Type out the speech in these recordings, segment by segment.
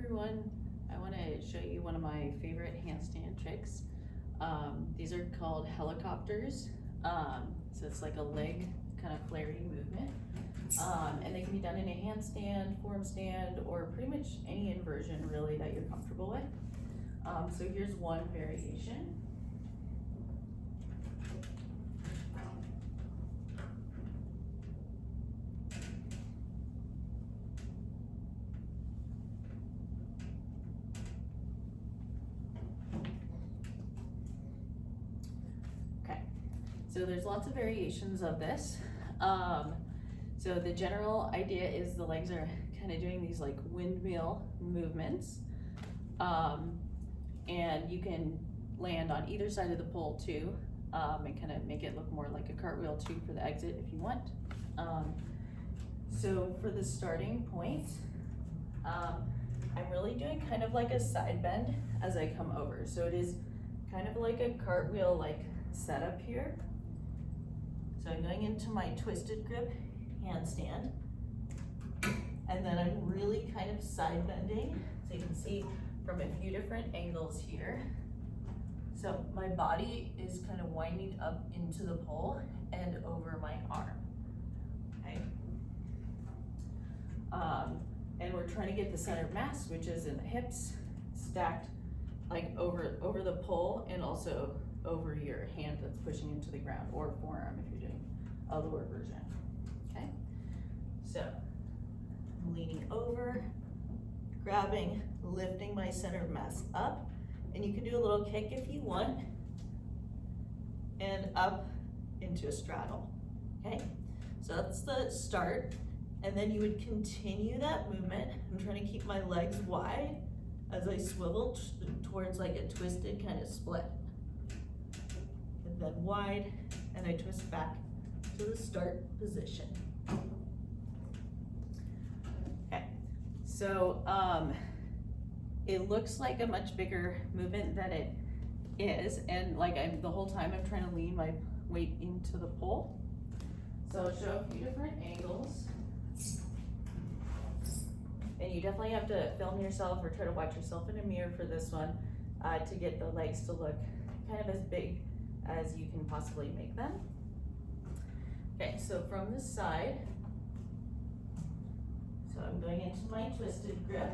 everyone. I want to show you one of my favorite handstand tricks. These are called helicopters. So it's like a leg kind of flaring movement. And they can be done in a handstand, forearm stand, or pretty much any inversion really that you're comfortable with. So here's one variation. So there's lots of variations of this. So the general idea is the legs are kind of doing these like windmill movements. And you can land on either side of the pole too, and kind of make it look more like a cartwheel too for the exit if you want. So for the starting point, I'm really doing kind of like a side bend as I come over. So it is kind of like a cartwheel like setup here. So I'm going into my twisted grip handstand, and then I'm really kind of side bending. So you can see from a few different angles here. So my body is kind of winding up into the pole and over my arm, okay? And we're trying to get the center of mass, which is in the hips, stacked like over the pole and also over your hand that's pushing into the ground, or forearm if you're doing a lower version, okay? So I'm leaning over, grabbing, lifting my center of mass up, and you can do a little kick if you want, and up into a straddle, okay? So that's the start, and then you would continue that movement. I'm trying to keep my legs wide as I swivel towards like a twisted kind of split. And then wide, and I twist back to the start position. Okay, so it looks like a much bigger movement than it is, and like the whole time I'm trying to lean my weight into the pole. So I'll show a few different angles. And you definitely have to film yourself or try to watch yourself in a mirror for this one to get the legs to look kind of as big as you can possibly make them. Okay, so from the side, so I'm going into my twisted grip,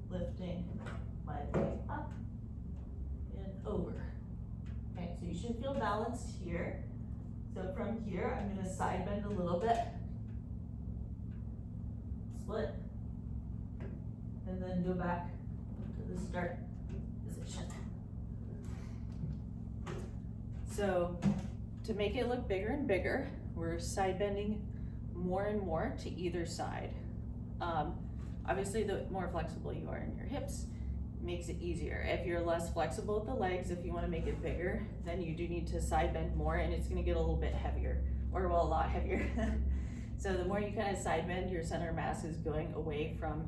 lifting my leg up and over. Okay, so you should feel balanced here. So from here, I'm gonna side bend a little bit, split, and then go back to the start position. So to make it look bigger and bigger, we're side bending more and more to either side. Obviously, the more flexible you are in your hips, makes it easier. If you're less flexible with the legs, if you want to make it bigger, then you do need to side bend more, and it's going to get a little bit heavier, or well, a lot heavier. So the more you kind of side bend, your center of mass is going away from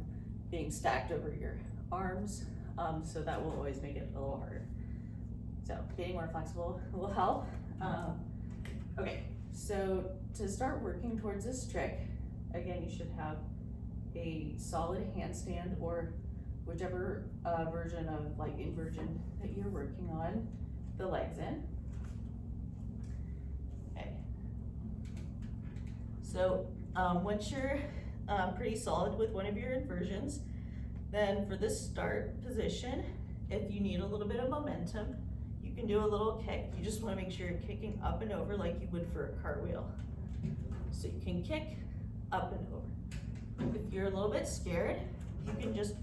being stacked over your arms, so that will always make it a little harder. So getting more flexible will help. Okay, so to start working towards this trick, again, you should have a solid handstand or whichever version of like inversion that you're working on the legs in. Okay. So once you're pretty solid with one of your inversions, then for this start position, if you need a little bit of momentum, you can do a little kick. You just want to make sure you're kicking up and over like you would for a cartwheel. So you can kick up and over. If you're a little bit scared, you can just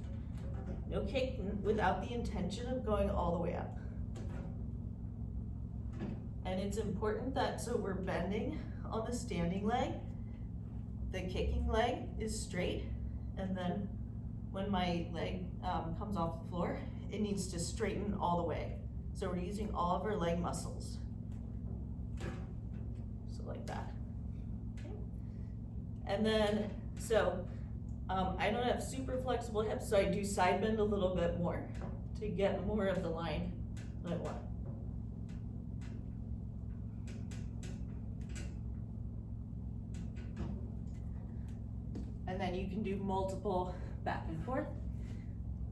kick without the intention of going all the way up. And it's important that, so we're bending on the standing leg, the kicking leg is straight, and then when my leg comes off the floor, it needs to straighten all the way. So we're using all of our leg muscles. So like that. Okay. And then, so I don't have super flexible hips, so I do side bend a little bit more to get more of the line that I want. And then you can do multiple back and forth.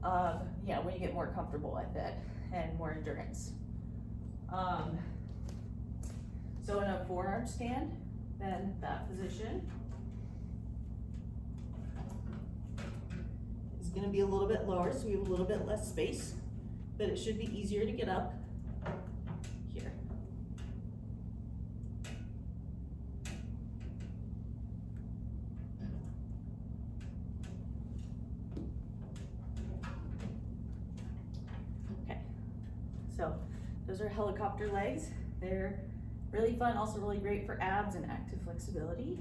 Yeah, when you get more comfortable with it and more endurance. So in a forearm stand, then that position is gonna be a little bit lower, so we have a little bit less space, but it should be easier to get up here. Okay, so those are helicopter legs. They're really fun, also really great for abs and active flexibility.